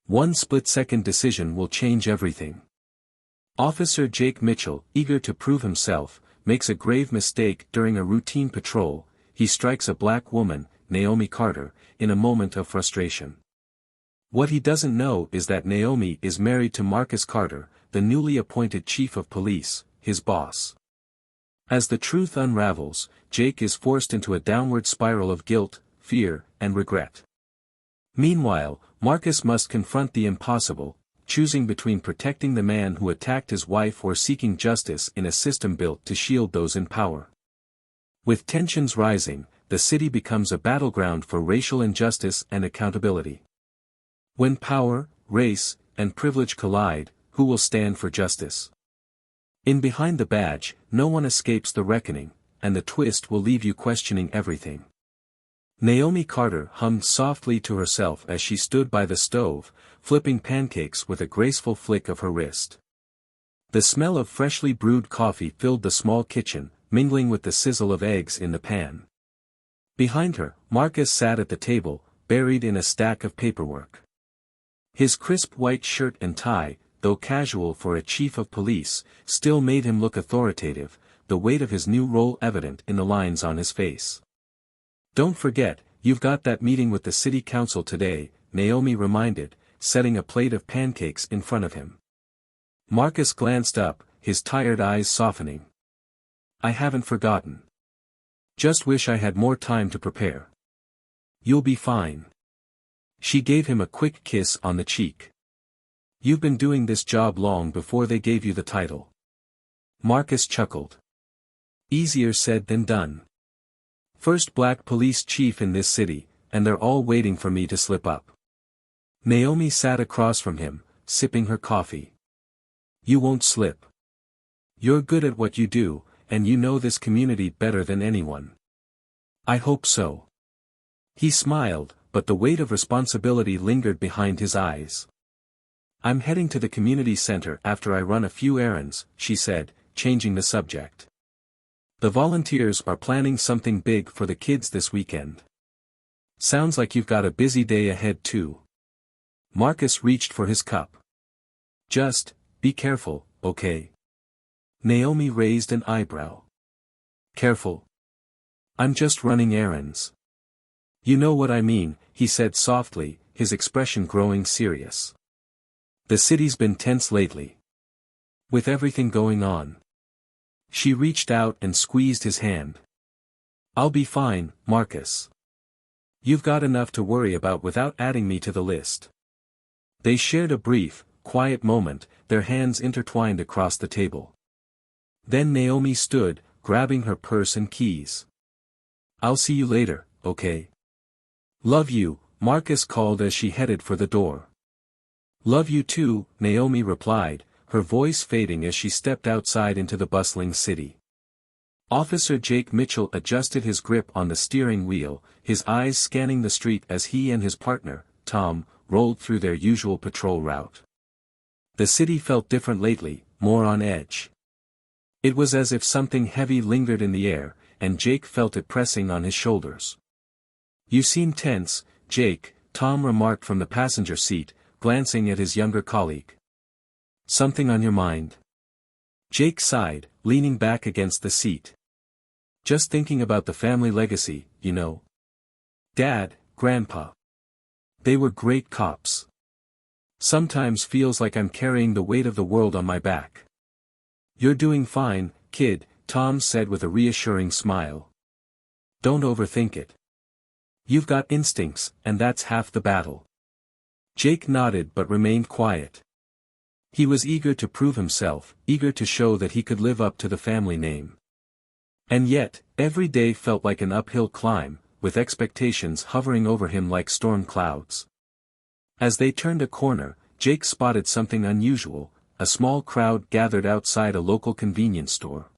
One split-second decision will change everything. Officer Jake Mitchell, eager to prove himself, makes a grave mistake during a routine patrol. He strikes a black woman, Naomi Carter, in a moment of frustration. What he doesn't know is that Naomi is married to Marcus Carter, the newly appointed chief of police, his boss. As the truth unravels, Jake is forced into a downward spiral of guilt, fear, and regret. Meanwhile, Marcus must confront the impossible, choosing between protecting the man who attacked his wife or seeking justice in a system built to shield those in power. With tensions rising, the city becomes a battleground for racial injustice and accountability. When power, race, and privilege collide, who will stand for justice? In Behind the Badge, no one escapes the reckoning, and the twist will leave you questioning everything. Naomi Carter hummed softly to herself as she stood by the stove, flipping pancakes with a graceful flick of her wrist. The smell of freshly brewed coffee filled the small kitchen, mingling with the sizzle of eggs in the pan. Behind her, Marcus sat at the table, buried in a stack of paperwork. His crisp white shirt and tie, though casual for a chief of police, still made him look authoritative, the weight of his new role evident in the lines on his face. "Don't forget, you've got that meeting with the city council today," Naomi reminded, setting a plate of pancakes in front of him. Marcus glanced up, his tired eyes softening. "I haven't forgotten. Just wish I had more time to prepare." "You'll be fine." She gave him a quick kiss on the cheek. "You've been doing this job long before they gave you the title." Marcus chuckled. "Easier said than done. First black police chief in this city, and they're all waiting for me to slip up." Naomi sat across from him, sipping her coffee. "You won't slip. You're good at what you do, and you know this community better than anyone." "I hope so." He smiled, but the weight of responsibility lingered behind his eyes. "I'm heading to the community center after I run a few errands," she said, changing the subject. "The volunteers are planning something big for the kids this weekend. Sounds like you've got a busy day ahead too." Marcus reached for his cup. "Just, be careful, okay?" Naomi raised an eyebrow. "Careful? I'm just running errands." "You know what I mean," he said softly, his expression growing serious. "The city's been tense lately. With everything going on." She reached out and squeezed his hand. "I'll be fine, Marcus. You've got enough to worry about without adding me to the list." They shared a brief, quiet moment, their hands intertwined across the table. Then Naomi stood, grabbing her purse and keys. "I'll see you later, okay?" "Love you," Marcus called as she headed for the door. "Love you too," Naomi replied, her voice fading as she stepped outside into the bustling city. Officer Jake Mitchell adjusted his grip on the steering wheel, his eyes scanning the street as he and his partner, Tom, rolled through their usual patrol route. The city felt different lately, more on edge. It was as if something heavy lingered in the air, and Jake felt it pressing on his shoulders. "You seem tense, Jake," Tom remarked from the passenger seat, glancing at his younger colleague. "Something on your mind?" Jake sighed, leaning back against the seat. "Just thinking about the family legacy, you know. Dad, Grandpa. They were great cops. Sometimes feels like I'm carrying the weight of the world on my back." "You're doing fine, kid," Tom said with a reassuring smile. "Don't overthink it. You've got instincts, and that's half the battle." Jake nodded but remained quiet. He was eager to prove himself, eager to show that he could live up to the family name. And yet, every day felt like an uphill climb, with expectations hovering over him like storm clouds. As they turned a corner, Jake spotted something unusual. A small crowd gathered outside a local convenience store.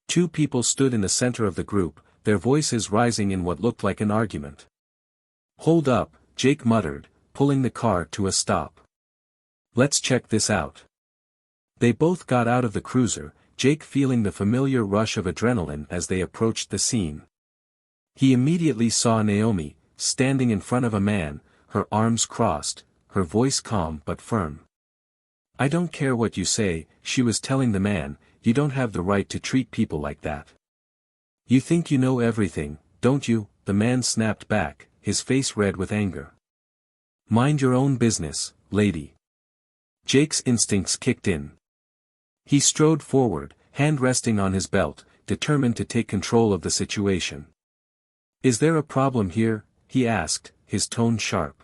Two people stood in the center of the group, their voices rising in what looked like an argument. "Hold up," Jake muttered, pulling the car to a stop. "Let's check this out." They both got out of the cruiser, Jake feeling the familiar rush of adrenaline as they approached the scene. He immediately saw Naomi, standing in front of a man, her arms crossed, her voice calm but firm. "I don't care what you say," she was telling the man, "you don't have the right to treat people like that. You think you know everything, don't you?" The man snapped back, his face red with anger. "Mind your own business, lady." Jake's instincts kicked in. He strode forward, hand resting on his belt, determined to take control of the situation. "Is there a problem here?" he asked, his tone sharp.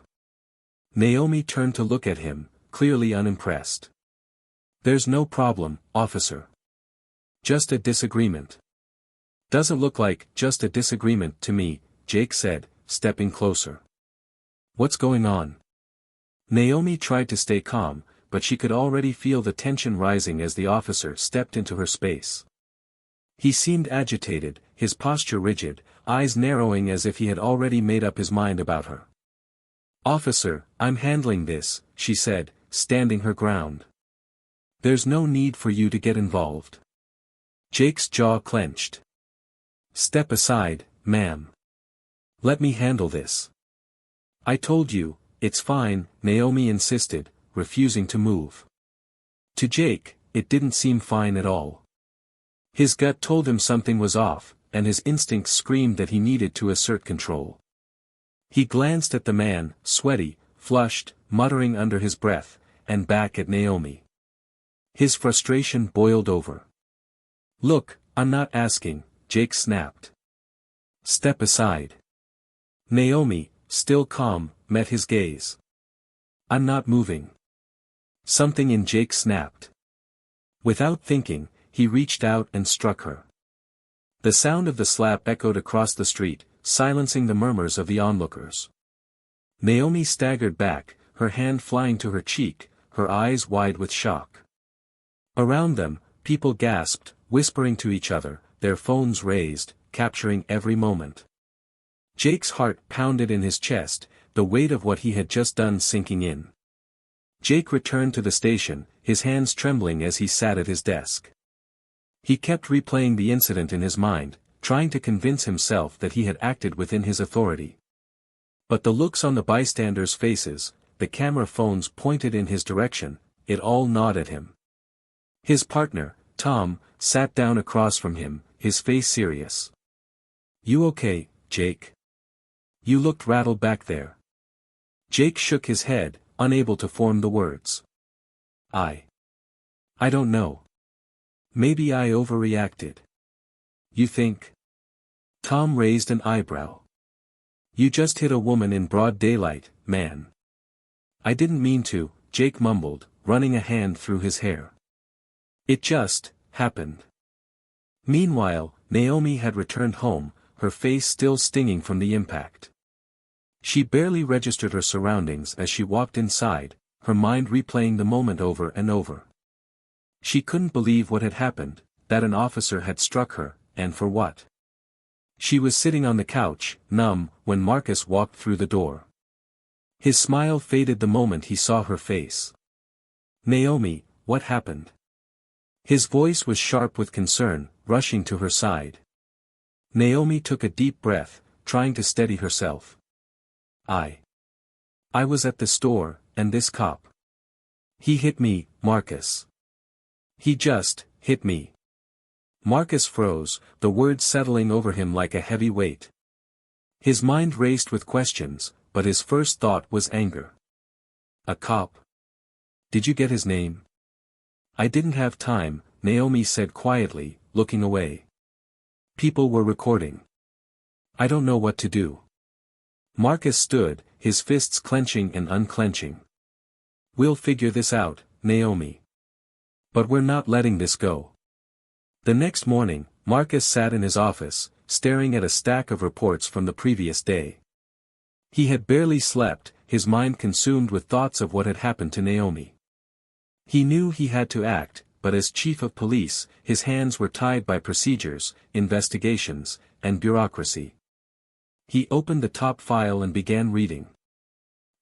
Naomi turned to look at him, clearly unimpressed. "There's no problem, officer. Just a disagreement." "Doesn't look like just a disagreement to me," Jake said, stepping closer. "What's going on?" Naomi tried to stay calm, but she could already feel the tension rising as the officer stepped into her space. He seemed agitated, his posture rigid, eyes narrowing as if he had already made up his mind about her. "Officer, I'm handling this," she said, standing her ground. "There's no need for you to get involved." Jake's jaw clenched. "Step aside, ma'am. Let me handle this." "I told you, it's fine," Naomi insisted, refusing to move. To Jake, it didn't seem fine at all. His gut told him something was off, and his instincts screamed that he needed to assert control. He glanced at the man, sweaty, flushed, muttering under his breath, and back at Naomi. His frustration boiled over. "Look, I'm not asking," Jake snapped. "Step aside." Naomi, still calm, met his gaze. "I'm not moving." Something in Jake snapped. Without thinking, he reached out and struck her. The sound of the slap echoed across the street, silencing the murmurs of the onlookers. Naomi staggered back, her hand flying to her cheek, her eyes wide with shock. Around them, people gasped, whispering to each other, their phones raised, capturing every moment. Jake's heart pounded in his chest, the weight of what he had just done sinking in. Jake returned to the station, his hands trembling as he sat at his desk. He kept replaying the incident in his mind, trying to convince himself that he had acted within his authority. But the looks on the bystanders' faces, the camera phones pointed in his direction, it all gnawed at him. His partner, Tom, sat down across from him, his face serious. "You okay, Jake? You looked rattled back there." Jake shook his head, unable to form the words. I don't know. Maybe I overreacted." "You think?" Tom raised an eyebrow. "You just hit a woman in broad daylight, man." "I didn't mean to," Jake mumbled, running a hand through his hair. "It just happened." Meanwhile, Naomi had returned home, her face still stinging from the impact. She barely registered her surroundings as she walked inside, her mind replaying the moment over and over. She couldn't believe what had happened, that an officer had struck her, and for what. She was sitting on the couch, numb, when Marcus walked through the door. His smile faded the moment he saw her face. "Naomi, what happened?" His voice was sharp with concern, rushing to her side. Naomi took a deep breath, trying to steady herself. I was at the store, and this cop. He hit me, Marcus. He just hit me." Marcus froze, the words settling over him like a heavy weight. His mind raced with questions, but his first thought was anger. "A cop? Did you get his name?" "I didn't have time," Naomi said quietly, looking away. "People were recording. I don't know what to do." Marcus stood, his fists clenching and unclenching. "We'll figure this out, Naomi. But we're not letting this go." The next morning, Marcus sat in his office, staring at a stack of reports from the previous day. He had barely slept, his mind consumed with thoughts of what had happened to Naomi. He knew he had to act, but as chief of police, his hands were tied by procedures, investigations, and bureaucracy. He opened the top file and began reading.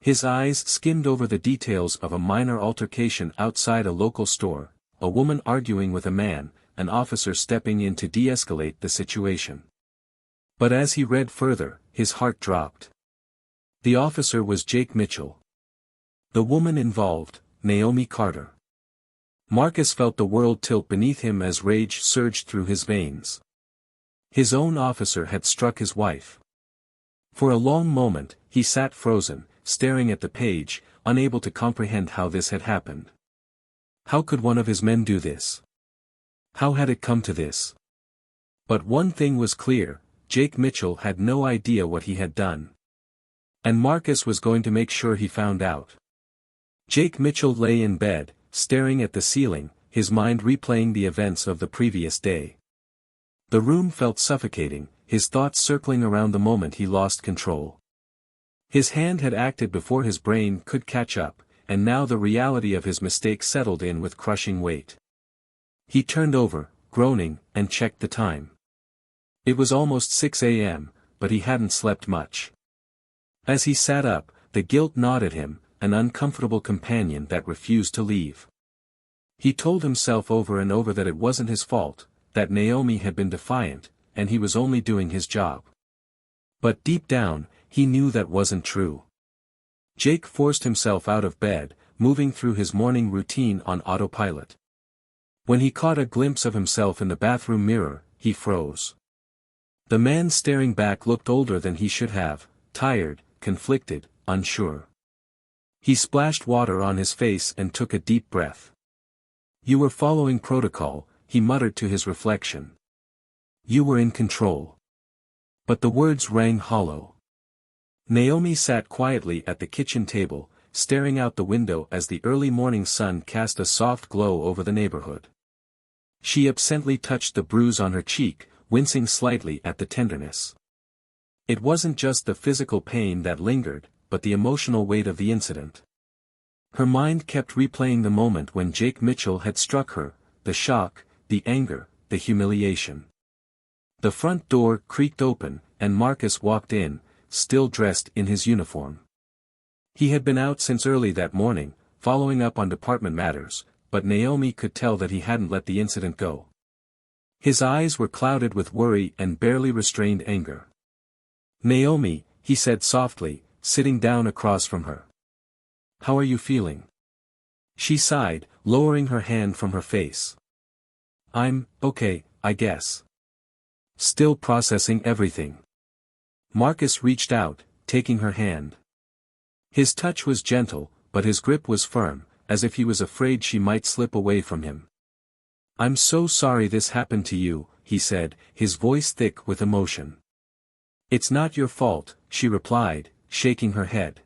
His eyes skimmed over the details of a minor altercation outside a local store, a woman arguing with a man, an officer stepping in to de-escalate the situation. But as he read further, his heart dropped. The officer was Jake Mitchell. The woman involved, Naomi Carter. Marcus felt the world tilt beneath him as rage surged through his veins. His own officer had struck his wife. For a long moment, he sat frozen, staring at the page, unable to comprehend how this had happened. How could one of his men do this? How had it come to this? But one thing was clear, Jake Mitchell had no idea what he had done. And Marcus was going to make sure he found out. Jake Mitchell lay in bed, staring at the ceiling, his mind replaying the events of the previous day. The room felt suffocating, his thoughts circling around the moment he lost control. His hand had acted before his brain could catch up, and now the reality of his mistake settled in with crushing weight. He turned over, groaning, and checked the time. It was almost 6 a.m., but he hadn't slept much. As he sat up, the guilt gnawed at him, an uncomfortable companion that refused to leave. He told himself over and over that it wasn't his fault, that Naomi had been defiant, and he was only doing his job. But deep down, he knew that wasn't true. Jake forced himself out of bed, moving through his morning routine on autopilot. When he caught a glimpse of himself in the bathroom mirror, he froze. The man staring back looked older than he should have, tired, conflicted, unsure. He splashed water on his face and took a deep breath. "You were following protocol," he muttered to his reflection. "You were in control." But the words rang hollow. Naomi sat quietly at the kitchen table, staring out the window as the early morning sun cast a soft glow over the neighborhood. She absently touched the bruise on her cheek, wincing slightly at the tenderness. It wasn't just the physical pain that lingered, but the emotional weight of the incident. Her mind kept replaying the moment when Jake Mitchell had struck her, the shock, the anger, the humiliation. The front door creaked open, and Marcus walked in, still dressed in his uniform. He had been out since early that morning, following up on department matters, but Naomi could tell that he hadn't let the incident go. His eyes were clouded with worry and barely restrained anger. "Naomi," he said softly, sitting down across from her. "How are you feeling?" She sighed, lowering her hand from her face. "I'm okay, I guess. Still processing everything." Marcus reached out, taking her hand. His touch was gentle, but his grip was firm, as if he was afraid she might slip away from him. "I'm so sorry this happened to you," he said, his voice thick with emotion. "It's not your fault," she replied, shaking her head.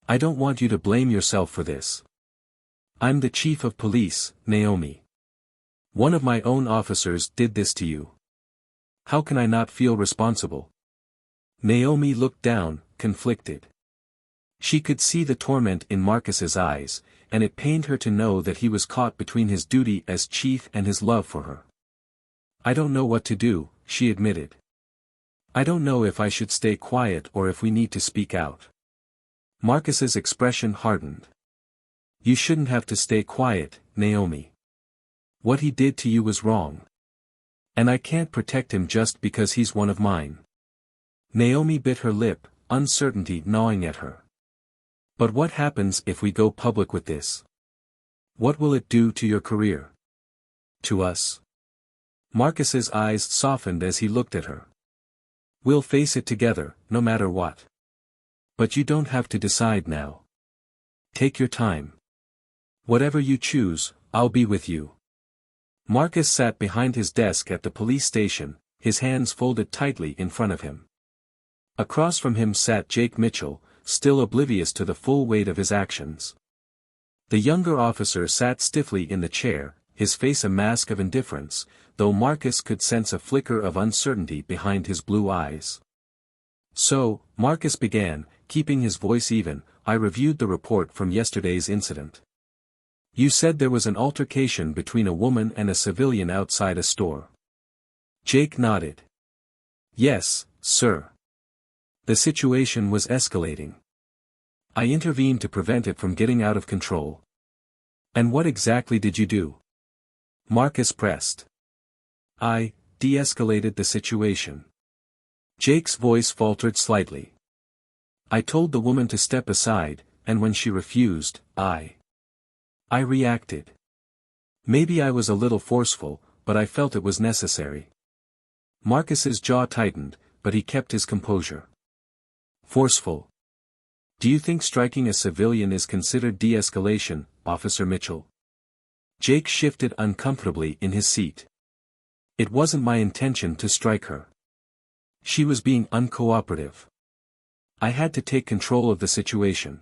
"I don't want you to blame yourself for this. I'm the chief of police, Naomi. One of my own officers did this to you. How can I not feel responsible?" Naomi looked down, conflicted. She could see the torment in Marcus's eyes, and it pained her to know that he was caught between his duty as chief and his love for her. "I don't know what to do," she admitted. "I don't know if I should stay quiet or if we need to speak out." Marcus's expression hardened. "You shouldn't have to stay quiet, Naomi. What he did to you was wrong. And I can't protect him just because he's one of mine." Naomi bit her lip, uncertainty gnawing at her. "But what happens if we go public with this? What will it do to your career? To us?" Marcus's eyes softened as he looked at her. "We'll face it together, no matter what. But you don't have to decide now. Take your time. Whatever you choose, I'll be with you." Marcus sat behind his desk at the police station, his hands folded tightly in front of him. Across from him sat Jake Mitchell, still oblivious to the full weight of his actions. The younger officer sat stiffly in the chair, his face a mask of indifference, though Marcus could sense a flicker of uncertainty behind his blue eyes. "So," Marcus began, keeping his voice even, "I reviewed the report from yesterday's incident. You said there was an altercation between a woman and a civilian outside a store." Jake nodded. "Yes, sir. The situation was escalating. I intervened to prevent it from getting out of control." "And what exactly did you do?" Marcus pressed. "I de-escalated the situation." Jake's voice faltered slightly. "I told the woman to step aside, and when she refused, I reacted. Maybe I was a little forceful, but I felt it was necessary. Marcus's jaw tightened, but he kept his composure. Forceful. Do you think striking a civilian is considered de-escalation, Officer Mitchell? Jake shifted uncomfortably in his seat. It wasn't my intention to strike her. She was being uncooperative. I had to take control of the situation.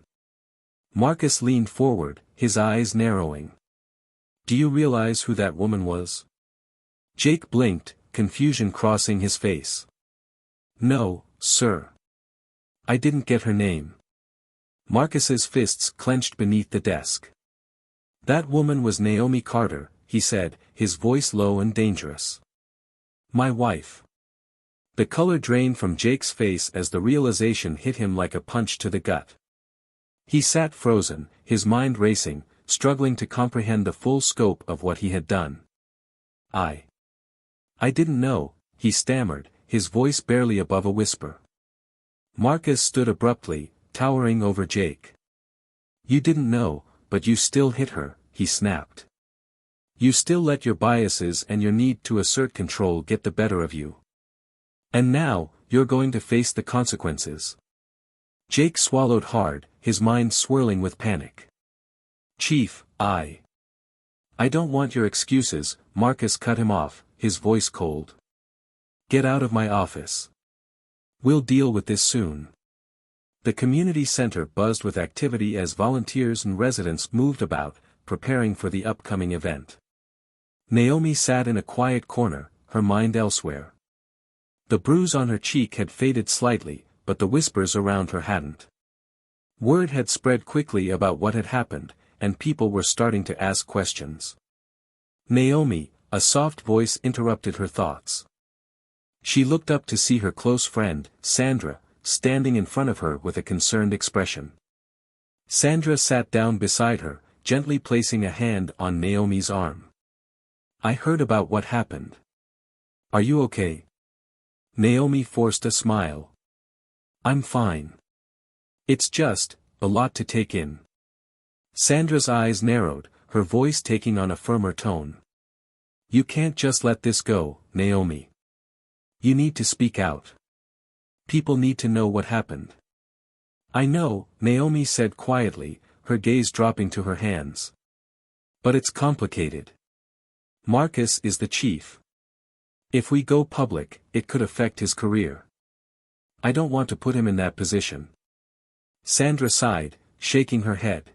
Marcus leaned forward, his eyes narrowing. Do you realize who that woman was? Jake blinked, confusion crossing his face. No, sir. I didn't get her name. Marcus's fists clenched beneath the desk. That woman was Naomi Carter, he said, his voice low and dangerous. My wife. The color drained from Jake's face as the realization hit him like a punch to the gut. He sat frozen, his mind racing, struggling to comprehend the full scope of what he had done. I didn't know, he stammered, his voice barely above a whisper. Marcus stood abruptly, towering over Jake. You didn't know, but you still hit her, he snapped. You still let your biases and your need to assert control get the better of you. And now, you're going to face the consequences. Jake swallowed hard, his mind swirling with panic. Chief, I don't want your excuses, Marcus cut him off, his voice cold. Get out of my office. We'll deal with this soon. The community center buzzed with activity as volunteers and residents moved about, preparing for the upcoming event. Naomi sat in a quiet corner, her mind elsewhere. The bruise on her cheek had faded slightly, but the whispers around her hadn't. Word had spread quickly about what had happened, and people were starting to ask questions. Naomi, a soft voice interrupted her thoughts. She looked up to see her close friend, Sandra, standing in front of her with a concerned expression. Sandra sat down beside her, gently placing a hand on Naomi's arm. I heard about what happened. Are you okay? Naomi forced a smile. I'm fine. It's just, a lot to take in. Sandra's eyes narrowed, her voice taking on a firmer tone. You can't just let this go, Naomi. You need to speak out. People need to know what happened. I know, Naomi said quietly, her gaze dropping to her hands. But it's complicated. Marcus is the chief. If we go public, it could affect his career. I don't want to put him in that position. Sandra sighed, shaking her head.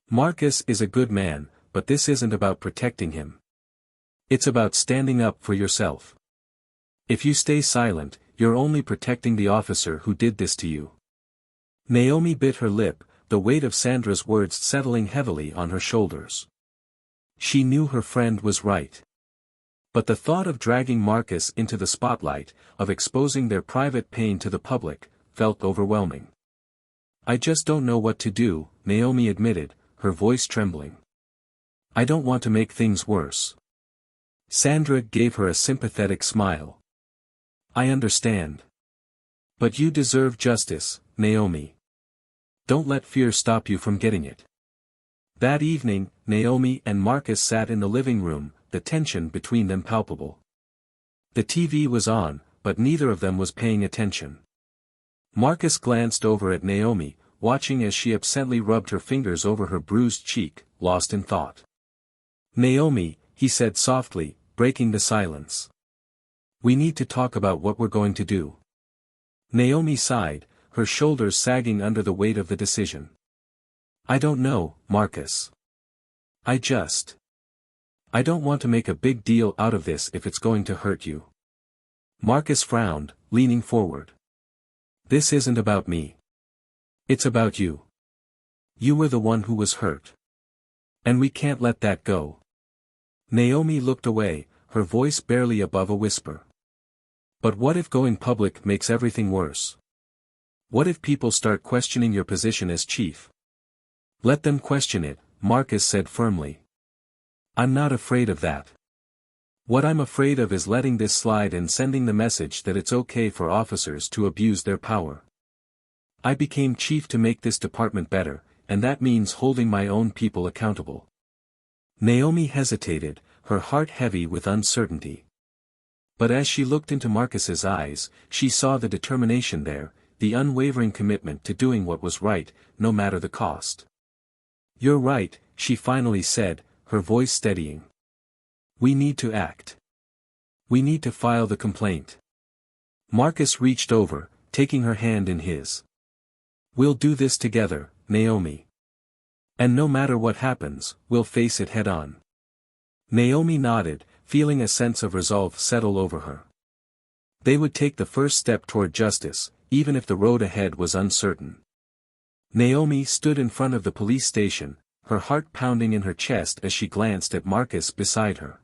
Marcus is a good man, but this isn't about protecting him. It's about standing up for yourself. If you stay silent, you're only protecting the officer who did this to you. Naomi bit her lip, the weight of Sandra's words settling heavily on her shoulders. She knew her friend was right. But the thought of dragging Marcus into the spotlight, of exposing their private pain to the public, felt overwhelming. I just don't know what to do, Naomi admitted, her voice trembling. I don't want to make things worse. Sandra gave her a sympathetic smile. I understand. But you deserve justice, Naomi. Don't let fear stop you from getting it. That evening, Naomi and Marcus sat in the living room, the tension between them palpable. The TV was on, but neither of them was paying attention. Marcus glanced over at Naomi, watching as she absently rubbed her fingers over her bruised cheek, lost in thought. Naomi, he said softly, breaking the silence. We need to talk about what we're going to do. Naomi sighed, her shoulders sagging under the weight of the decision. I don't know, Marcus. I don't want to make a big deal out of this if it's going to hurt you. Marcus frowned, leaning forward. This isn't about me. It's about you. You were the one who was hurt. And we can't let that go. Naomi looked away, her voice barely above a whisper. But what if going public makes everything worse? What if people start questioning your position as chief? Let them question it, Marcus said firmly. I'm not afraid of that. What I'm afraid of is letting this slide and sending the message that it's okay for officers to abuse their power. I became chief to make this department better, and that means holding my own people accountable. Naomi hesitated, her heart heavy with uncertainty. But as she looked into Marcus's eyes, she saw the determination there, the unwavering commitment to doing what was right, no matter the cost. "You're right," she finally said, her voice steadying. "We need to act. We need to file the complaint." Marcus reached over, taking her hand in his. "We'll do this together, Naomi. And no matter what happens, we'll face it head on." Naomi nodded, feeling a sense of resolve settle over her. They would take the first step toward justice, even if the road ahead was uncertain. Naomi stood in front of the police station, her heart pounding in her chest as she glanced at Marcus beside her.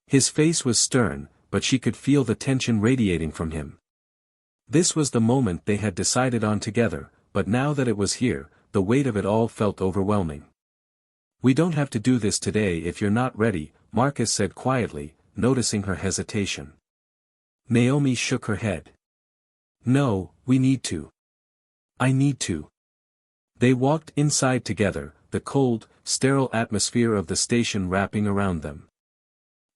His face was stern, but she could feel the tension radiating from him. This was the moment they had decided on together, but now that it was here, the weight of it all felt overwhelming. "We don't have to do this today if you're not ready," Marcus said quietly, noticing her hesitation. Naomi shook her head. "No, we need to. I need to." They walked inside together, the cold, sterile atmosphere of the station wrapping around them.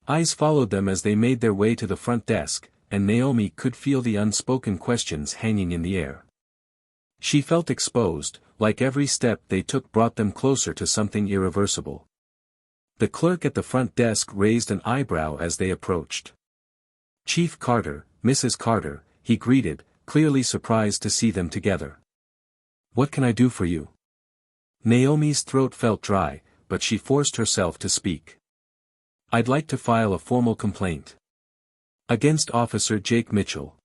Eyes followed them as they made their way to the front desk, and Naomi could feel the unspoken questions hanging in the air. She felt exposed, like every step they took brought them closer to something irreversible. The clerk at the front desk raised an eyebrow as they approached. "Chief Carter, Mrs. Carter," he greeted, clearly surprised to see them together. "What can I do for you?" Naomi's throat felt dry, but she forced herself to speak. "I'd like to file a formal complaint. Against Officer Jake Mitchell."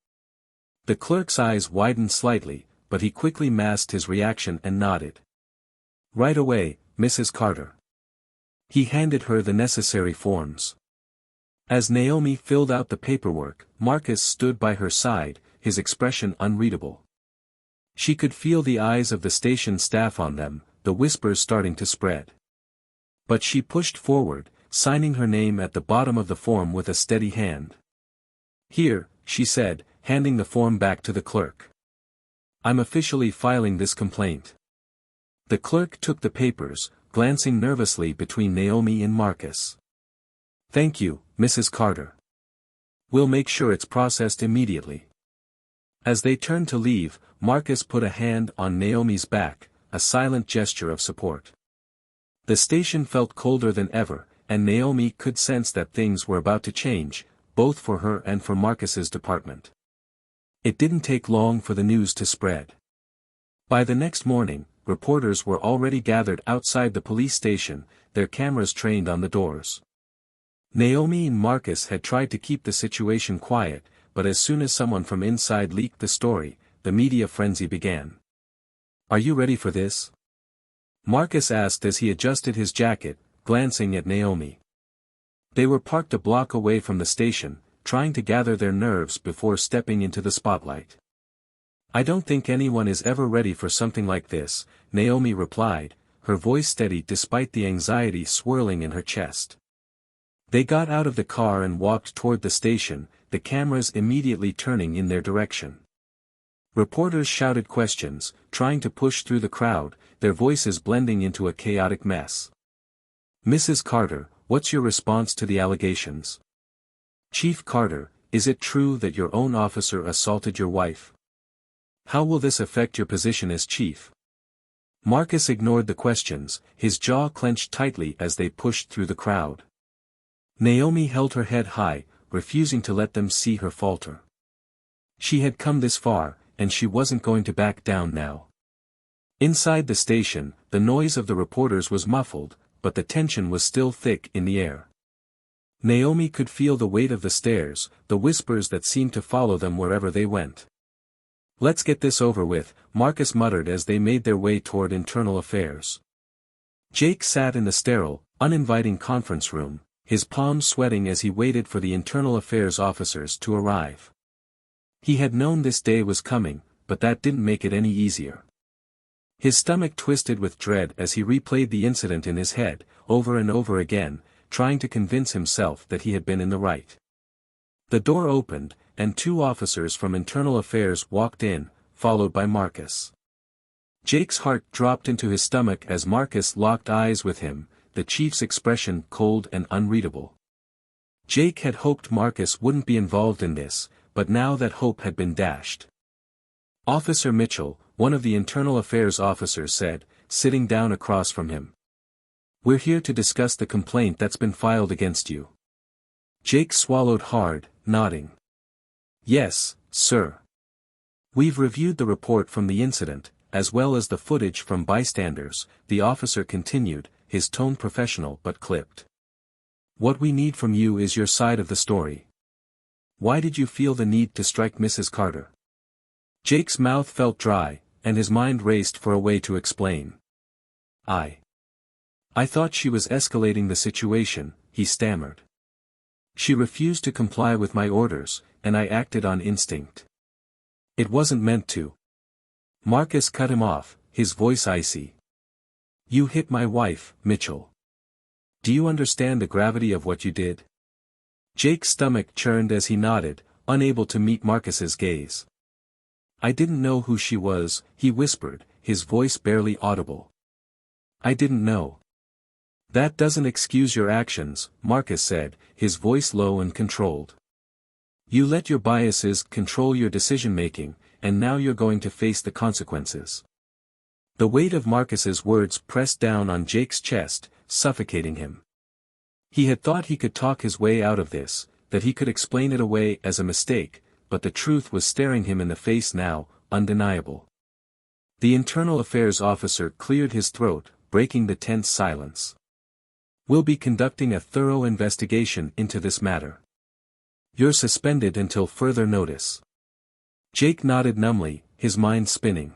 The clerk's eyes widened slightly, but he quickly masked his reaction and nodded. "Right away, Mrs. Carter." He handed her the necessary forms. As Naomi filled out the paperwork, Marcus stood by her side, his expression unreadable. She could feel the eyes of the station staff on them, the whispers starting to spread. But she pushed forward, signing her name at the bottom of the form with a steady hand. "Here," she said, handing the form back to the clerk. "I'm officially filing this complaint." The clerk took the papers, glancing nervously between Naomi and Marcus. "Thank you, Mrs. Carter. We'll make sure it's processed immediately." As they turned to leave, Marcus put a hand on Naomi's back, a silent gesture of support. The station felt colder than ever, and Naomi could sense that things were about to change, both for her and for Marcus's department. It didn't take long for the news to spread. By the next morning, reporters were already gathered outside the police station, their cameras trained on the doors. Naomi and Marcus had tried to keep the situation quiet, but as soon as someone from inside leaked the story, the media frenzy began. "Are you ready for this?" Marcus asked as he adjusted his jacket, glancing at Naomi. They were parked a block away from the station, trying to gather their nerves before stepping into the spotlight. "I don't think anyone is ever ready for something like this," Naomi replied, her voice steady despite the anxiety swirling in her chest. They got out of the car and walked toward the station, the cameras immediately turning in their direction. Reporters shouted questions, trying to push through the crowd, their voices blending into a chaotic mess. "Mrs. Carter, what's your response to the allegations?" "Chief Carter, is it true that your own officer assaulted your wife? How will this affect your position as chief?" Marcus ignored the questions, his jaw clenched tightly as they pushed through the crowd. Naomi held her head high, refusing to let them see her falter. She had come this far, and she wasn't going to back down now. Inside the station, the noise of the reporters was muffled, but the tension was still thick in the air. Naomi could feel the weight of the stares, the whispers that seemed to follow them wherever they went. "Let's get this over with," Marcus muttered as they made their way toward internal affairs. Jake sat in the sterile, uninviting conference room, his palms sweating as he waited for the internal affairs officers to arrive. He had known this day was coming, but that didn't make it any easier. His stomach twisted with dread as he replayed the incident in his head, over and over again, trying to convince himself that he had been in the right. The door opened, and two officers from Internal Affairs walked in, followed by Marcus. Jake's heart dropped into his stomach as Marcus locked eyes with him, the chief's expression cold and unreadable. Jake had hoped Marcus wouldn't be involved in this, but now that hope had been dashed. Officer Mitchell, one of the internal affairs officers said, sitting down across from him. "We're here to discuss the complaint that's been filed against you." Jake swallowed hard, nodding. "Yes, sir. We've reviewed the report from the incident, as well as the footage from bystanders," the officer continued, his tone professional but clipped. "What we need from you is your side of the story. Why did you feel the need to strike Mrs. Carter?" Jake's mouth felt dry, and his mind raced for a way to explain. I thought she was escalating the situation," he stammered. "She refused to comply with my orders, and I acted on instinct. It wasn't meant to." Marcus cut him off, his voice icy. "You hit my wife, Mitchell. Do you understand the gravity of what you did?" Jake's stomach churned as he nodded, unable to meet Marcus's gaze. "I didn't know who she was," he whispered, his voice barely audible. "I didn't know." "That doesn't excuse your actions," Marcus said, his voice low and controlled. "You let your biases control your decision-making, and now you're going to face the consequences." The weight of Marcus's words pressed down on Jake's chest, suffocating him. He had thought he could talk his way out of this, that he could explain it away as a mistake, but the truth was staring him in the face now, undeniable. The internal affairs officer cleared his throat, breaking the tense silence. "We'll be conducting a thorough investigation into this matter. You're suspended until further notice." Jake nodded numbly, his mind spinning.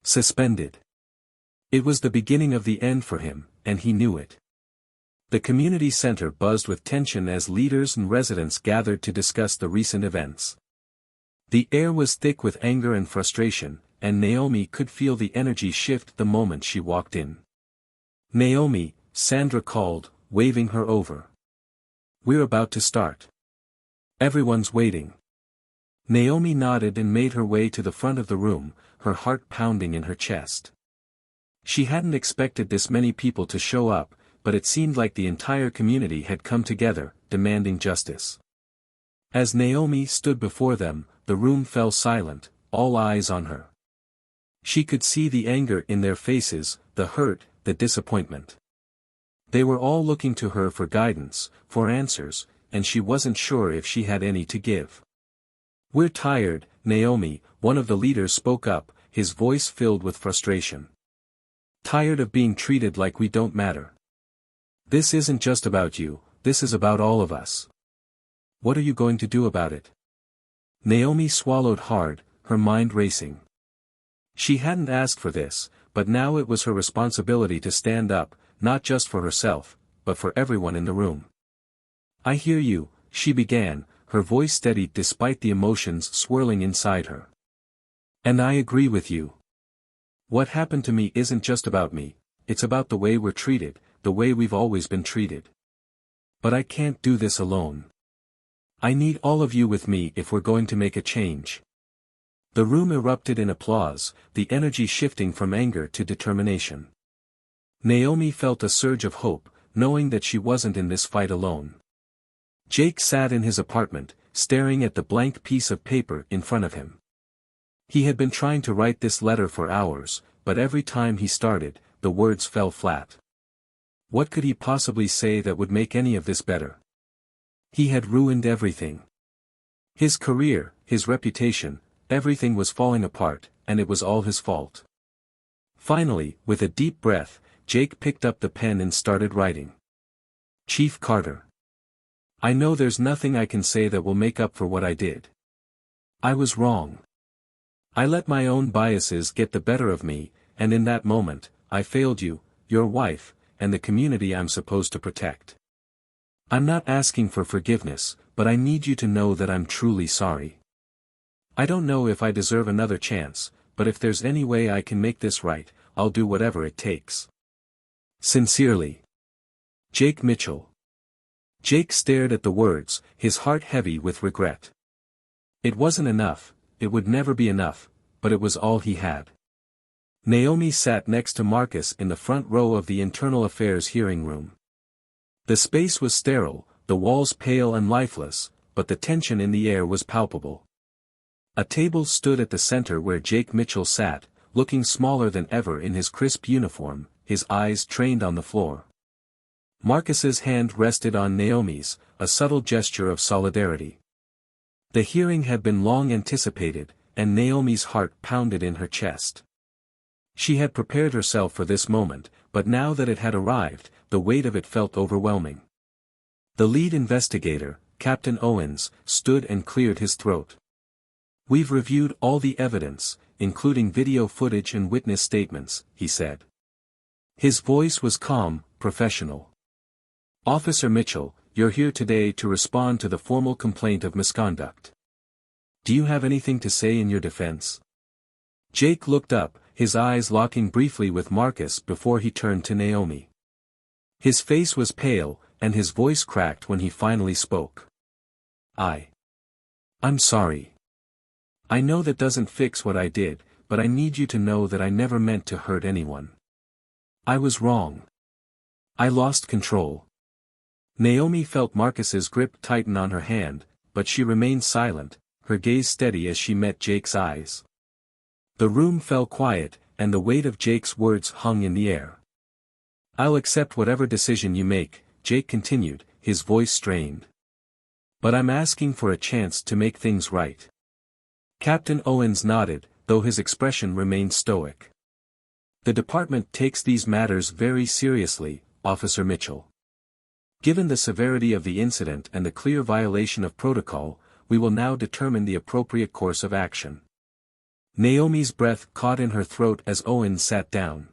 Suspended. It was the beginning of the end for him, and he knew it. The community center buzzed with tension as leaders and residents gathered to discuss the recent events. The air was thick with anger and frustration, and Naomi could feel the energy shift the moment she walked in. "Naomi," Sandra called, waving her over. "We're about to start. Everyone's waiting." Naomi nodded and made her way to the front of the room, her heart pounding in her chest. She hadn't expected this many people to show up, but it seemed like the entire community had come together, demanding justice. As Naomi stood before them, the room fell silent, all eyes on her. She could see the anger in their faces, the hurt, the disappointment. They were all looking to her for guidance, for answers, and she wasn't sure if she had any to give. "We're tired," Naomi, one of the leaders spoke up, his voice filled with frustration. "Tired of being treated like we don't matter. This isn't just about you, this is about all of us. What are you going to do about it?" Naomi swallowed hard, her mind racing. She hadn't asked for this, but now it was her responsibility to stand up, not just for herself, but for everyone in the room. "I hear you," she began, her voice steadied despite the emotions swirling inside her. "And I agree with you. What happened to me isn't just about me, it's about the way we're treated, the way we've always been treated. But I can't do this alone. I need all of you with me if we're going to make a change." The room erupted in applause, the energy shifting from anger to determination. Naomi felt a surge of hope, knowing that she wasn't in this fight alone. Jake sat in his apartment, staring at the blank piece of paper in front of him. He had been trying to write this letter for hours, but every time he started, the words fell flat. What could he possibly say that would make any of this better? He had ruined everything. His career, his reputation, everything was falling apart, and it was all his fault. Finally, with a deep breath, Jake picked up the pen and started writing. "Chief Carter. I know there's nothing I can say that will make up for what I did. I was wrong. I let my own biases get the better of me, and in that moment, I failed you, your wife, and the community I'm supposed to protect. I'm not asking for forgiveness, but I need you to know that I'm truly sorry. I don't know if I deserve another chance, but if there's any way I can make this right, I'll do whatever it takes. Sincerely. Jake Mitchell." Jake stared at the words, his heart heavy with regret. It wasn't enough, it would never be enough, but it was all he had. Naomi sat next to Marcus in the front row of the Internal Affairs hearing room. The space was sterile, the walls pale and lifeless, but the tension in the air was palpable. A table stood at the center where Jake Mitchell sat, looking smaller than ever in his crisp uniform, his eyes trained on the floor. Marcus's hand rested on Naomi's, a subtle gesture of solidarity. The hearing had been long anticipated, and Naomi's heart pounded in her chest. She had prepared herself for this moment, but now that it had arrived, the weight of it felt overwhelming. The lead investigator, Captain Owens, stood and cleared his throat. "We've reviewed all the evidence, including video footage and witness statements," he said. His voice was calm, professional. "Officer Mitchell, you're here today to respond to the formal complaint of misconduct. Do you have anything to say in your defense?" Jake looked up, his eyes locking briefly with Marcus before he turned to Naomi. His face was pale, and his voice cracked when he finally spoke. I'm sorry. I know that doesn't fix what I did, but I need you to know that I never meant to hurt anyone. I was wrong. I lost control." Naomi felt Marcus's grip tighten on her hand, but she remained silent, her gaze steady as she met Jake's eyes. The room fell quiet, and the weight of Jake's words hung in the air. "I'll accept whatever decision you make," Jake continued, his voice strained. "But I'm asking for a chance to make things right." Captain Owens nodded, though his expression remained stoic. "The department takes these matters very seriously, Officer Mitchell. Given the severity of the incident and the clear violation of protocol, we will now determine the appropriate course of action." Naomi's breath caught in her throat as Owens sat down.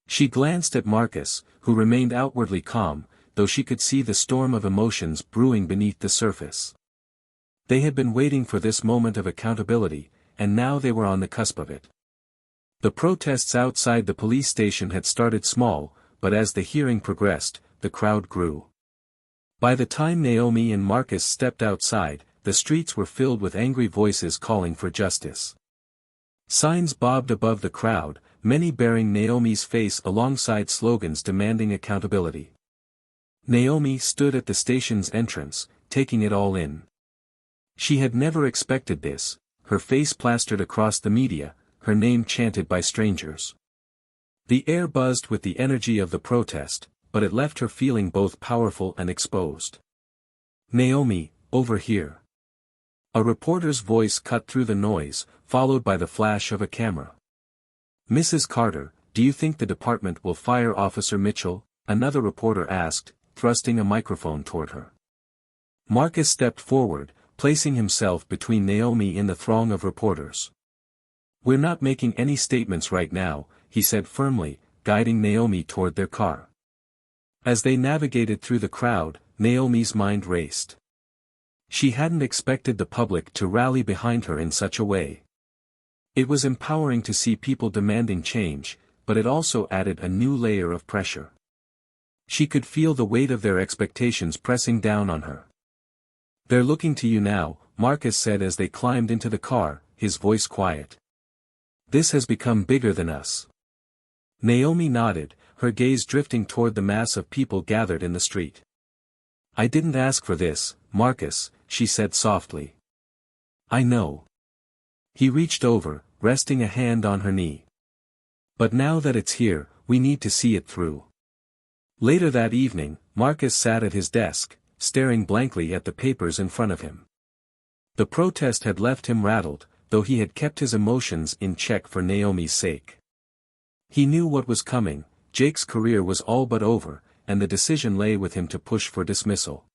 She glanced at Marcus, who remained outwardly calm, though she could see the storm of emotions brewing beneath the surface. They had been waiting for this moment of accountability, and now they were on the cusp of it. The protests outside the police station had started small, but as the hearing progressed, the crowd grew. By the time Naomi and Marcus stepped outside, the streets were filled with angry voices calling for justice. Signs bobbed above the crowd, many bearing Naomi's face alongside slogans demanding accountability. Naomi stood at the station's entrance, taking it all in. She had never expected this, her face plastered across the media, her name chanted by strangers. The air buzzed with the energy of the protest, but it left her feeling both powerful and exposed. "Naomi, over here." A reporter's voice cut through the noise, followed by the flash of a camera. "Mrs. Carter, do you think the department will fire Officer Mitchell?" another reporter asked, thrusting a microphone toward her. Marcus stepped forward, placing himself between Naomi and the throng of reporters. "We're not making any statements right now," he said firmly, guiding Naomi toward their car. As they navigated through the crowd, Naomi's mind raced. She hadn't expected the public to rally behind her in such a way. It was empowering to see people demanding change, but it also added a new layer of pressure. She could feel the weight of their expectations pressing down on her. "They're looking to you now," Marcus said as they climbed into the car, his voice quiet. "This has become bigger than us." Naomi nodded, her gaze drifting toward the mass of people gathered in the street. "I didn't ask for this, Marcus," she said softly. "I know." He reached over, resting a hand on her knee. "But now that it's here, we need to see it through." Later that evening, Marcus sat at his desk, staring blankly at the papers in front of him. The protest had left him rattled, though he had kept his emotions in check for Naomi's sake. He knew what was coming, Jake's career was all but over, and the decision lay with him to push for dismissal.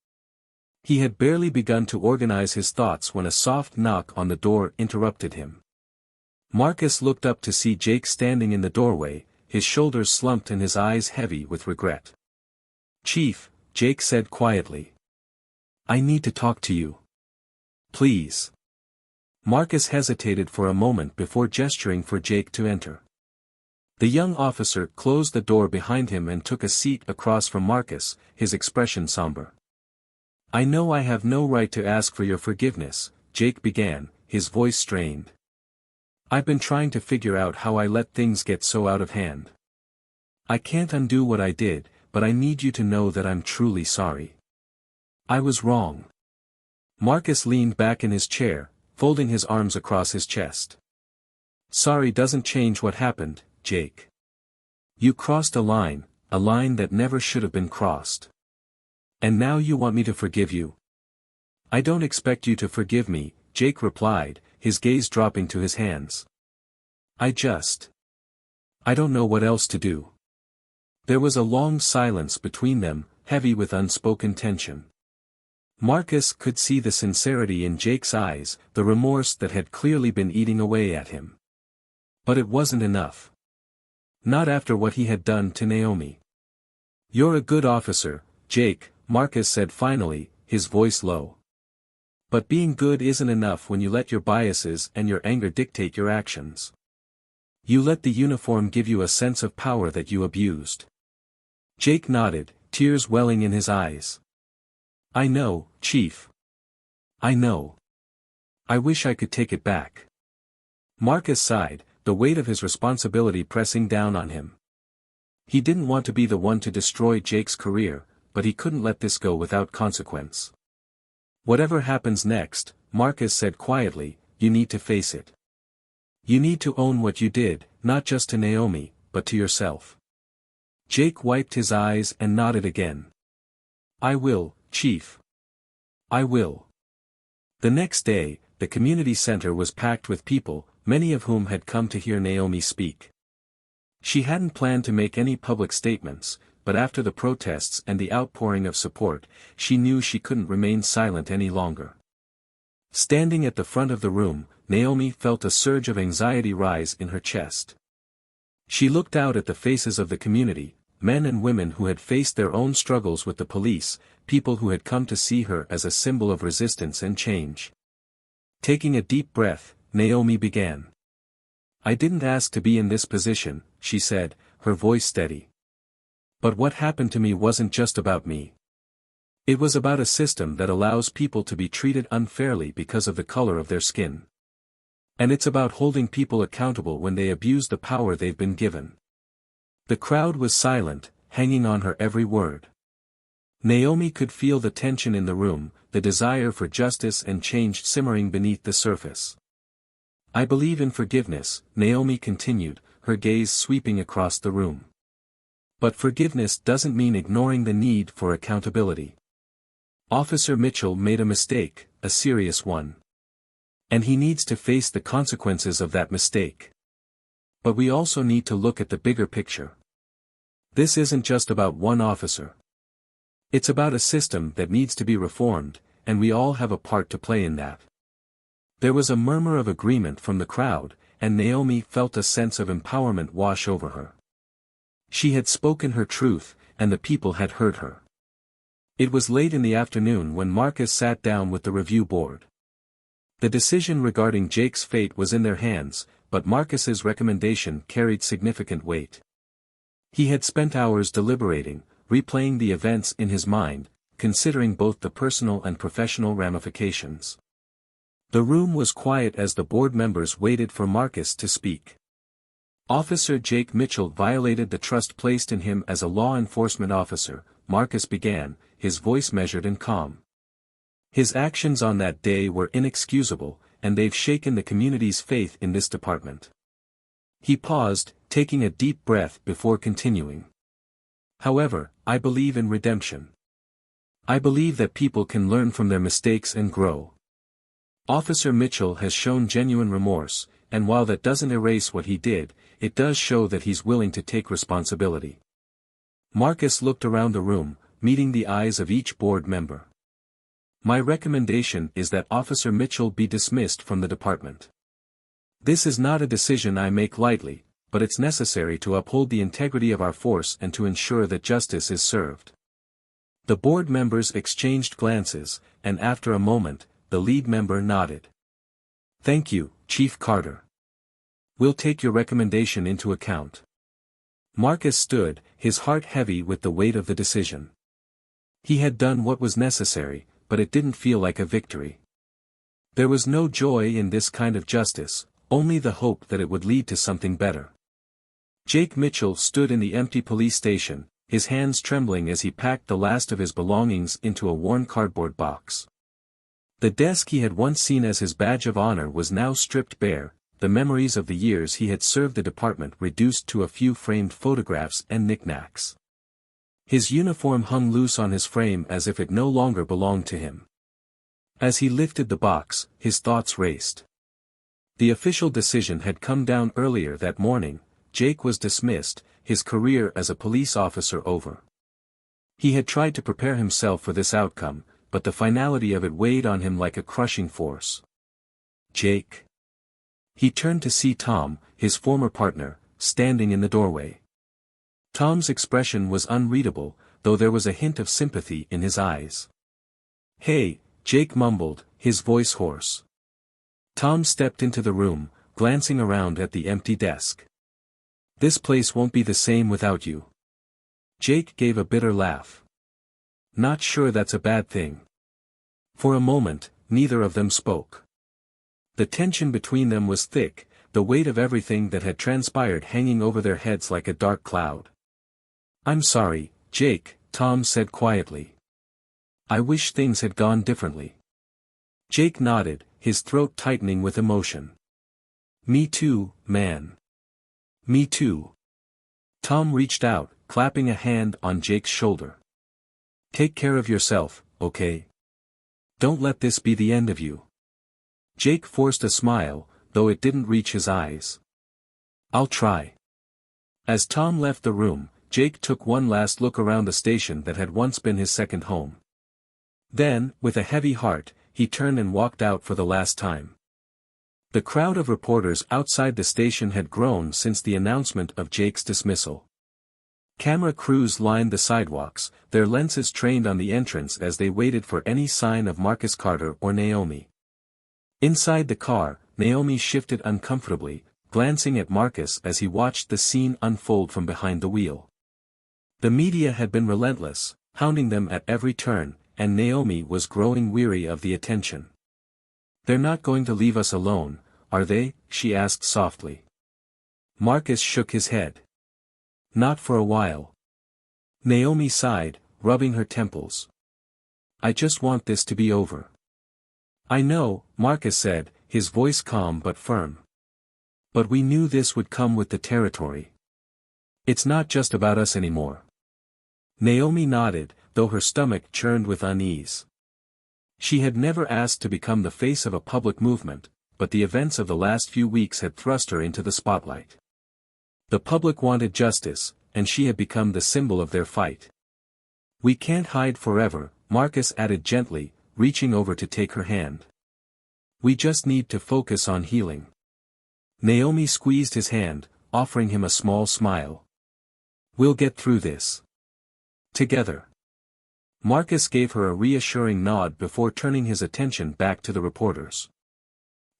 He had barely begun to organize his thoughts when a soft knock on the door interrupted him. Marcus looked up to see Jake standing in the doorway, his shoulders slumped and his eyes heavy with regret. "Chief," Jake said quietly. "I need to talk to you. Please." Marcus hesitated for a moment before gesturing for Jake to enter. The young officer closed the door behind him and took a seat across from Marcus, his expression somber. "I know I have no right to ask for your forgiveness," Jake began, his voice strained. I've been trying to figure out how I let things get so out of hand. I can't undo what I did, but I need you to know that I'm truly sorry. I was wrong. Marcus leaned back in his chair, folding his arms across his chest. Sorry doesn't change what happened, Jake. You crossed a line that never should have been crossed. And now you want me to forgive you? I don't expect you to forgive me, Jake replied, his gaze dropping to his hands. I don't know what else to do. There was a long silence between them, heavy with unspoken tension. Marcus could see the sincerity in Jake's eyes, the remorse that had clearly been eating away at him. But it wasn't enough. Not after what he had done to Naomi. You're a good officer, Jake, Marcus said finally, his voice low. But being good isn't enough when you let your biases and your anger dictate your actions. You let the uniform give you a sense of power that you abused. Jake nodded, tears welling in his eyes. I know, Chief. I know. I wish I could take it back. Marcus sighed, the weight of his responsibility pressing down on him. He didn't want to be the one to destroy Jake's career, but he couldn't let this go without consequence. Whatever happens next, Marcus said quietly, you need to face it. You need to own what you did, not just to Naomi, but to yourself. Jake wiped his eyes and nodded again. I will, Chief. I will. The next day, the community center was packed with people, many of whom had come to hear Naomi speak. She hadn't planned to make any public statements, but after the protests and the outpouring of support, she knew she couldn't remain silent any longer. Standing at the front of the room, Naomi felt a surge of anxiety rise in her chest. She looked out at the faces of the community, men and women who had faced their own struggles with the police, people who had come to see her as a symbol of resistance and change. Taking a deep breath, Naomi began. I didn't ask to be in this position, she said, her voice steady. But what happened to me wasn't just about me. It was about a system that allows people to be treated unfairly because of the color of their skin. And it's about holding people accountable when they abuse the power they've been given. The crowd was silent, hanging on her every word. Naomi could feel the tension in the room, the desire for justice and change simmering beneath the surface. I believe in forgiveness, Naomi continued, her gaze sweeping across the room. But forgiveness doesn't mean ignoring the need for accountability. Officer Mitchell made a mistake, a serious one. And he needs to face the consequences of that mistake. But we also need to look at the bigger picture. This isn't just about one officer. It's about a system that needs to be reformed, and we all have a part to play in that. There was a murmur of agreement from the crowd, and Naomi felt a sense of empowerment wash over her. She had spoken her truth, and the people had heard her. It was late in the afternoon when Marcus sat down with the review board. The decision regarding Jake's fate was in their hands, but Marcus's recommendation carried significant weight. He had spent hours deliberating, replaying the events in his mind, considering both the personal and professional ramifications. The room was quiet as the board members waited for Marcus to speak. Officer Jake Mitchell violated the trust placed in him as a law enforcement officer, Marcus began, his voice measured and calm. His actions on that day were inexcusable, and they've shaken the community's faith in this department. He paused, taking a deep breath before continuing. However, I believe in redemption. I believe that people can learn from their mistakes and grow. Officer Mitchell has shown genuine remorse, and while that doesn't erase what he did, it does show that he's willing to take responsibility. Marcus looked around the room, meeting the eyes of each board member. My recommendation is that Officer Mitchell be dismissed from the department. This is not a decision I make lightly, but it's necessary to uphold the integrity of our force and to ensure that justice is served. The board members exchanged glances, and after a moment, the lead member nodded. Thank you, Chief Carter. We'll take your recommendation into account. Marcus stood, his heart heavy with the weight of the decision. He had done what was necessary, but it didn't feel like a victory. There was no joy in this kind of justice, only the hope that it would lead to something better. Jake Mitchell stood in the empty police station, his hands trembling as he packed the last of his belongings into a worn cardboard box. The desk he had once seen as his badge of honor was now stripped bare, the memories of the years he had served the department reduced to a few framed photographs and knickknacks. His uniform hung loose on his frame as if it no longer belonged to him. As he lifted the box, his thoughts raced. The official decision had come down earlier that morning. Jake was dismissed, his career as a police officer over. He had tried to prepare himself for this outcome, but the finality of it weighed on him like a crushing force. Jake. He turned to see Tom, his former partner, standing in the doorway. Tom's expression was unreadable, though there was a hint of sympathy in his eyes. "Hey," Jake mumbled, his voice hoarse. Tom stepped into the room, glancing around at the empty desk. "This place won't be the same without you." Jake gave a bitter laugh. "Not sure that's a bad thing." For a moment, neither of them spoke. The tension between them was thick, the weight of everything that had transpired hanging over their heads like a dark cloud. "I'm sorry, Jake," Tom said quietly. "I wish things had gone differently." Jake nodded, his throat tightening with emotion. "Me too, man. Me too." Tom reached out, clapping a hand on Jake's shoulder. "Take care of yourself, okay? Don't let this be the end of you." Jake forced a smile, though it didn't reach his eyes. "I'll try." As Tom left the room, Jake took one last look around the station that had once been his second home. Then, with a heavy heart, he turned and walked out for the last time. The crowd of reporters outside the station had grown since the announcement of Jake's dismissal. Camera crews lined the sidewalks, their lenses trained on the entrance as they waited for any sign of Marcus Carter or Naomi. Inside the car, Naomi shifted uncomfortably, glancing at Marcus as he watched the scene unfold from behind the wheel. The media had been relentless, hounding them at every turn, and Naomi was growing weary of the attention. "They're not going to leave us alone, are they?" she asked softly. Marcus shook his head. "Not for a while." Naomi sighed, rubbing her temples. "I just want this to be over." "I know," Marcus said, his voice calm but firm. "But we knew this would come with the territory. It's not just about us anymore." Naomi nodded, though her stomach churned with unease. She had never asked to become the face of a public movement, but the events of the last few weeks had thrust her into the spotlight. The public wanted justice, and she had become the symbol of their fight. "We can't hide forever," Marcus added gently, reaching over to take her hand. "We just need to focus on healing." Naomi squeezed his hand, offering him a small smile. "We'll get through this. Together." Marcus gave her a reassuring nod before turning his attention back to the reporters.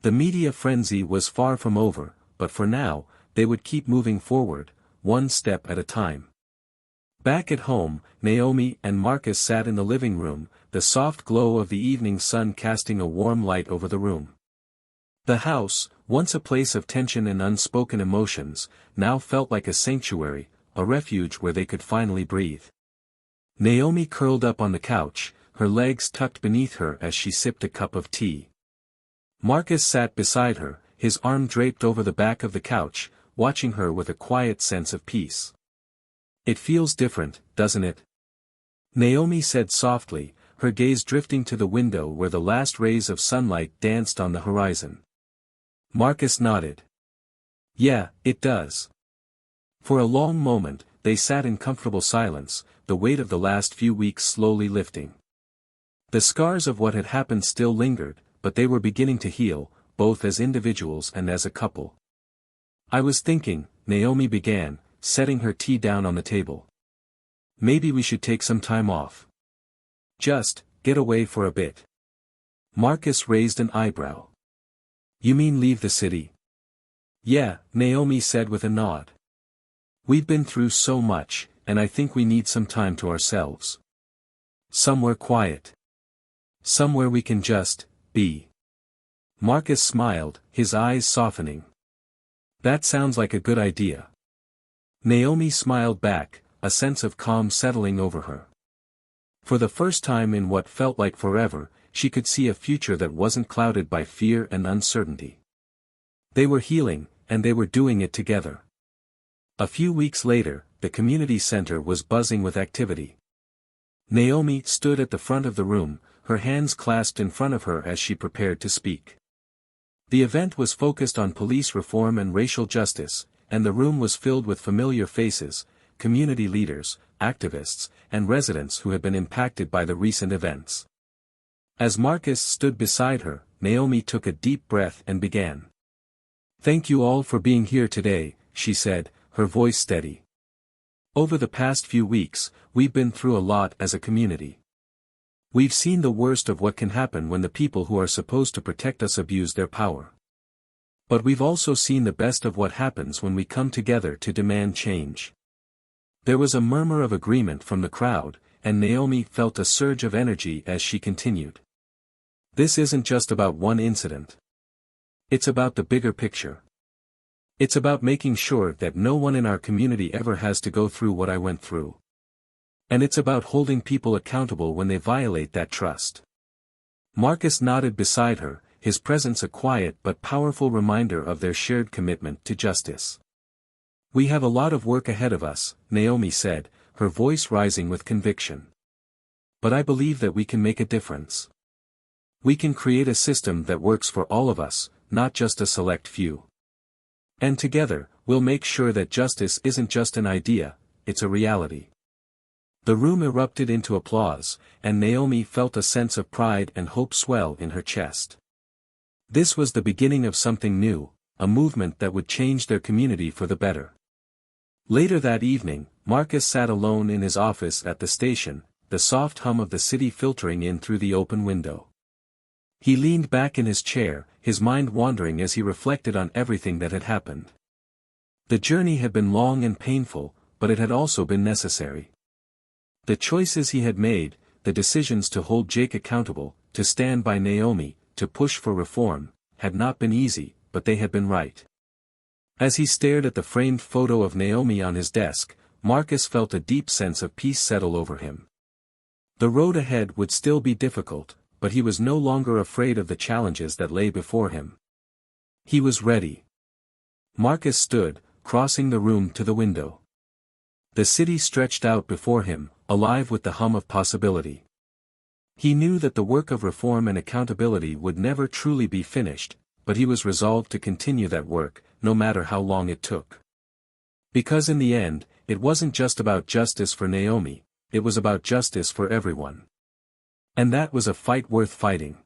The media frenzy was far from over, but for now, they would keep moving forward, one step at a time. Back at home, Naomi and Marcus sat in the living room, the soft glow of the evening sun casting a warm light over the room. The house, once a place of tension and unspoken emotions, now felt like a sanctuary, a refuge where they could finally breathe. Naomi curled up on the couch, her legs tucked beneath her as she sipped a cup of tea. Marcus sat beside her, his arm draped over the back of the couch, watching her with a quiet sense of peace. "It feels different, doesn't it?" Naomi said softly, her gaze drifting to the window where the last rays of sunlight danced on the horizon. Marcus nodded. "Yeah, it does." For a long moment, they sat in comfortable silence, the weight of the last few weeks slowly lifting. The scars of what had happened still lingered, but they were beginning to heal, both as individuals and as a couple. "I was thinking," Naomi began, setting her tea down on the table. "Maybe we should take some time off. Just, get away for a bit." Marcus raised an eyebrow. "You mean leave the city?" "Yeah," Naomi said with a nod. "We've been through so much, and I think we need some time to ourselves. Somewhere quiet. Somewhere we can just be." Marcus smiled, his eyes softening. That sounds like a good idea. Naomi smiled back, a sense of calm settling over her. For the first time in what felt like forever, she could see a future that wasn't clouded by fear and uncertainty. They were healing, and they were doing it together. A few weeks later, the community center was buzzing with activity. Naomi stood at the front of the room, her hands clasped in front of her as she prepared to speak. The event was focused on police reform and racial justice, and the room was filled with familiar faces, community leaders, activists, and residents who had been impacted by the recent events. As Marcus stood beside her, Naomi took a deep breath and began. "Thank you all for being here today," she said, her voice steady. "Over the past few weeks, we've been through a lot as a community. We've seen the worst of what can happen when the people who are supposed to protect us abuse their power. But we've also seen the best of what happens when we come together to demand change." There was a murmur of agreement from the crowd, and Naomi felt a surge of energy as she continued. "This isn't just about one incident. It's about the bigger picture. It's about making sure that no one in our community ever has to go through what I went through. And it's about holding people accountable when they violate that trust." Marcus nodded beside her, his presence a quiet but powerful reminder of their shared commitment to justice. "We have a lot of work ahead of us," Naomi said, her voice rising with conviction. "But I believe that we can make a difference. We can create a system that works for all of us, not just a select few. And together, we'll make sure that justice isn't just an idea, it's a reality." The room erupted into applause, and Naomi felt a sense of pride and hope swell in her chest. This was the beginning of something new, a movement that would change their community for the better. Later that evening, Marcus sat alone in his office at the station, the soft hum of the city filtering in through the open window. He leaned back in his chair, his mind wandering as he reflected on everything that had happened. The journey had been long and painful, but it had also been necessary. The choices he had made, the decisions to hold Jake accountable, to stand by Naomi, to push for reform, had not been easy, but they had been right. As he stared at the framed photo of Naomi on his desk, Marcus felt a deep sense of peace settle over him. The road ahead would still be difficult, but he was no longer afraid of the challenges that lay before him. He was ready. Marcus stood, crossing the room to the window. The city stretched out before him, alive with the hum of possibility. He knew that the work of reform and accountability would never truly be finished, but he was resolved to continue that work, no matter how long it took. Because in the end, it wasn't just about justice for Naomi, it was about justice for everyone. And that was a fight worth fighting.